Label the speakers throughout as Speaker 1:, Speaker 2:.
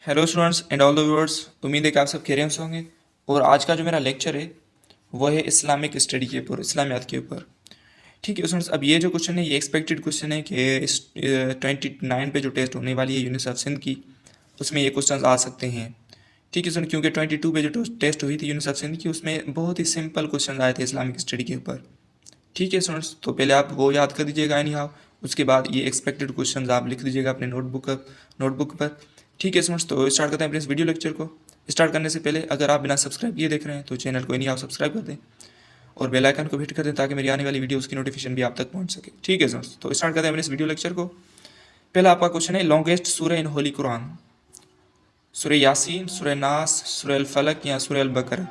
Speaker 1: Hello students and all the viewers. उम्मीद है कि आप सब खैरियत से होंगे। और आज का जो मेरा लेक्चर है वो है इस्लामिक स्टडी के ऊपर, इस्लामियात के ऊपर। ठीक है स्टूडेंट्स, अब ये जो क्वेश्चन है ये एक्सपेक्टेड क्वेश्चन है कि इस 29 पे जो टेस्ट होने वाली है यूनिवर्सिटी ऑफ सिंध की, उसमें ये क्वेश्चन आ सकते हैं। ठीक है स्टूडेंट, क्योंकि 22 पे जो टेस्ट हुई थी यूनिवर्सिटी ऑफ सिंध की, उसमें बहुत ही सिंपल क्वेश्चन आए थे इस्लामिक स्टडी के ऊपर। ठीक है स्टूडेंट्स, तो पहले आप वो याद कर दीजिएगा एनी हाउ। उसके बाद ये एक्सपेक्टेड क्वेश्चंस आप लिख दीजिएगा अपने नोटबुक पर। ठीक है स्टूडेंट्स, तो स्टार्ट करते हैं अपने इस वीडियो लेक्चर को। स्टार्ट करने से पहले अगर आप बिना सब्सक्राइब किए देख रहे हैं तो चैनल को एनी हाउ सब्सक्राइब कर दें और बेल आइकन को हिट कर दें ताकि मेरी आने वाली वीडियोस की नोटिफिकेशन भी आप तक पहुंच सके। ठीक है स्टूडेंट्स, तो स्टार्ट करते हैं अपने इस वीडियो लेक्चर को। पहला आपका क्वेश्चन है, लॉन्गेस्ट सूरह इन होली कुरान, सूरह यासीन, सूरह नास, सूरह अल फलक या सूरह अल बकरा।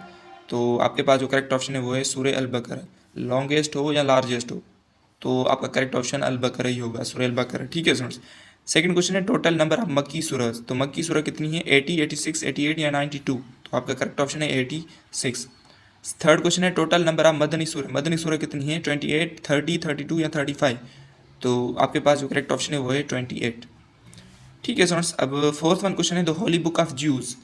Speaker 1: तो आपके पास जो करेक्ट ऑप्शन है वो है सूरह अल बकरा। लॉन्गेस्ट हो या लार्जेस्ट हो तो आपका करेक्ट ऑप्शन अल बकरा ही होगा, सूरह अल बकरा। ठीक है स्टूडेंट्स, सेकंड क्वेश्चन है, टोटल नंबर ऑफ मक्की सूरह। तो मक्की सूरह कितनी है, 80, 86, 88 या 92। तो आपका करेक्ट ऑप्शन है 86। थर्ड क्वेश्चन है, टोटल नंबर ऑफ मदनी सूरह। मदनी सूरह कितनी है, 28, 30, 32 या 35। तो आपके पास जो करेक्ट ऑप्शन है वो है 28। ठीक है स्टूडेंट्स, अब फोर्थ वन क्वेश्चन है, the Holi book of Jews.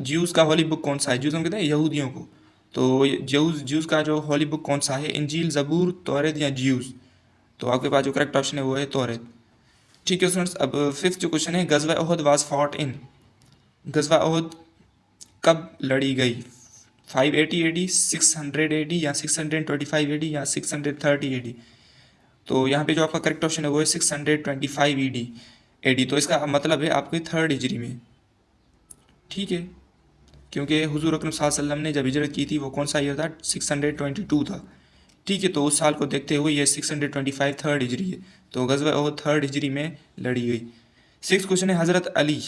Speaker 1: Jews का होली बुक कौन सा है, ज्यूज़ हम कहते हैं यहूदियों को। तो ज्यूज़ का जो होली बुक कौन सा है, इंजील, ज़बूर, तौरात या ज्यूज़। तो आपके पास जो करेक्ट ऑप्शन है वो है तौरात। ठीक है स्टूडेंट्स, अब फिफ्थ जो क्वेश्चन है, गजवा ओहद वाज फॉट इन। गजवा ओहद कब लड़ी गई, 580 AD, 600 AD या 625 AD या 630 AD। तो यहाँ पे जो आपका करेक्ट ऑप्शन है वो है 625 AD। तो इसका मतलब है आपके थर्ड हिजरी में। ठीक है, क्योंकि हुजूर अकरम सल्लल्लाहु अलैहि वसल्लम ने जब हिजरत की थी वो कौन सा ईयर था, 622 था। ठीक है, तो उस साल को देखते हुए ये 625 थर्ड हिजरी है। तो गज़वा ओहद थर्ड हिजरी में लड़ी गई। सिक्स क्वेश्चन है, हज़रत अली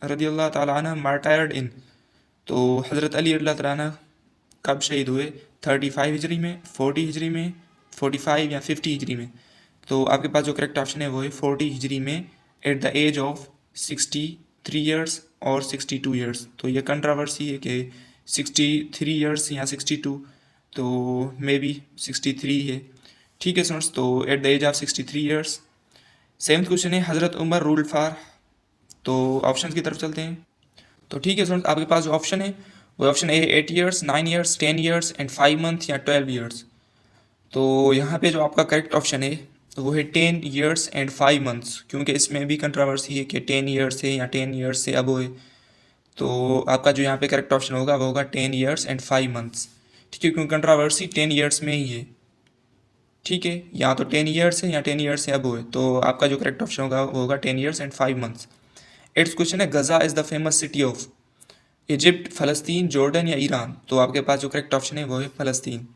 Speaker 1: रदी अल्लाह ताला अन्हु मार्टायर्ड इन। तो हज़रत अली रदी अल्लाह ताला अन्हु कब शहीद हुए, 35 हिजरी में, 40 हिजरी में, 45 या 50 हिजरी में। तो आपके पास जो करेक्ट ऑप्शन है वो है 40 हिजरी में, at the age of 63 years और 62 ईयर्स। तो ये कंट्रावर्सी है कि 63 ईयर्स या 62, तो मे बी 63 है। ठीक है स्टूडेंट्स, तो at the age of 63 years. Seventh question है, हज़रत उमर रूल फॉर। तो ऑप्शन की तरफ चलते हैं। तो ठीक है स्टूडेंट्स, आपके पास जो ऑप्शन है वो option A 8 years, 9 years, 10 years and 5 month या 12 ईयर्स। तो यहाँ पे जो आपका करेक्ट ऑप्शन है वो है 10 ईयर्स एंड 5 मंथ्स, क्योंकि इसमें भी कंट्रोवर्सी है कि 10 ईयर्स से या 10 ईयर्स से अब है। तो आपका जो यहाँ पे करेक्ट ऑप्शन होगा वो होगा 10 ईयर्स एंड 5 मंथ्स। ठीक है, क्योंकि कंट्रोवर्सी 10 ईयर्स में ही है। ठीक है, या तो 10 ईयर्स है या 10 ईयर्स से अब है। तो आपका जो करेक्ट ऑप्शन होगा वो होगा 10 years and 5 months. Eighth question है, Gaza is the famous city of Egypt, फ़लस्तीन, जॉर्डन या ईरान। तो आपके पास जो करेक्ट ऑप्शन है वो है फ़लस्तीन।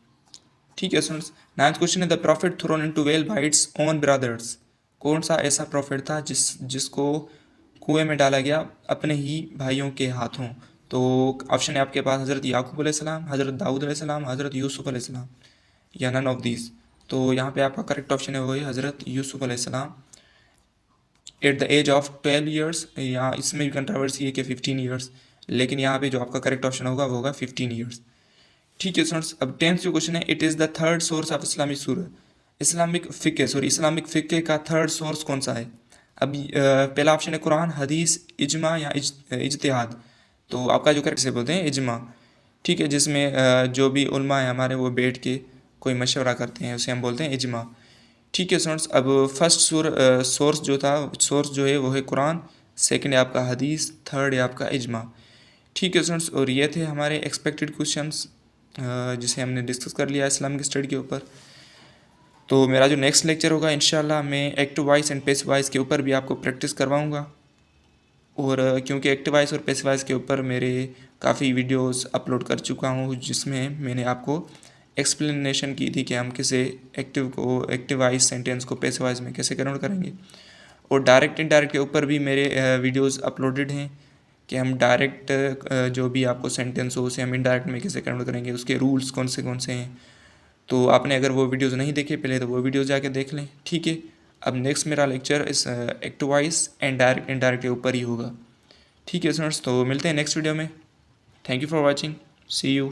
Speaker 1: ठीक है स्टूडेंट्स, नाइन्थ क्वेश्चन है, the profit throne into well bye its own brothers. कौन सा ऐसा प्रॉफिट था जिसको कुएं में डाला गया अपने ही भाइयों के हाथों। तो ऑप्शन है आपके पास, हज़रत याकूब अलैहिस्सलाम, हज़रत दाऊद अलैहिस्सलाम, हज़रत यूसुफ अलैहिस्सलाम या नन ऑफ दीज। तो यहाँ पे आपका करेक्ट ऑप्शन है वो है हज़रत यूसुफ अलैहिस्सलाम at the age of 12 years, या इसमें भी कंट्रोवर्सी है कि 15 ईयर्स, लेकिन यहाँ पे जो आपका करेक्ट ऑप्शन होगा वो होगा 15 ईयर्स। ठीक है स्टूडेंट्स, अब टेंथ जो क्वेश्चन है, it is the third source of Islamic सूरह। इस्लामिक फ़िक्र का थर्ड सोर्स कौन सा है। अब पहला ऑप्शन है कुरान, हदीस, इजमा या इज्तिहाद। तो आपका जो करेक्ट से बोलते हैं इजमा। ठीक है, जिसमें जो भी उलमा है हमारे वो बैठ के कोई मशवरा करते हैं उसे हम बोलते हैं इजमा। ठीक है स्टूडेंट्स, अब फर्स्ट सोर्स जो है वो है कुरान, सेकंड है आपका हदीस, थर्ड है आपका इजमा। ठीक है स्टूडेंट्स, और ये थे हमारे एक्सपेक्टेड क्वेश्चंस जिसे हमने डिस्कस कर लिया इस्लामिक स्टडी के ऊपर। तो मेरा जो नेक्स्ट लेक्चर होगा इंशाल्लाह मैं active voice and passive voice के ऊपर भी आपको प्रैक्टिस करवाऊँगा। और क्योंकि एक्टिव वॉइस और पैसिव वॉइस के ऊपर मेरे काफ़ी वीडियोस अपलोड कर चुका हूँ, जिसमें मैंने आपको एक्सप्लेनेशन की थी कि हम कैसे एक्टिव वॉइस सेंटेंस को पैसिव वॉइस में कैसे कन्वर्ट करेंगे। और डायरेक्ट इनडायरेक्ट के ऊपर भी मेरे वीडियोस अपलोडेड हैं कि हम डायरेक्ट जो भी आपको सेंटेंस हो उसे हम इनडायरेक्ट में कैसे कन्वर्ट करेंगे, उसके रूल्स कौन से हैं। तो आपने अगर वो वीडियोस नहीं देखे पहले तो वो वीडियोस जाके देख लें। ठीक है, अब नेक्स्ट मेरा लेक्चर इस active voice and direct indirect के ऊपर ही होगा। ठीक है स्टूडेंट्स, तो मिलते हैं नेक्स्ट वीडियो में। Thank you for watching, see you.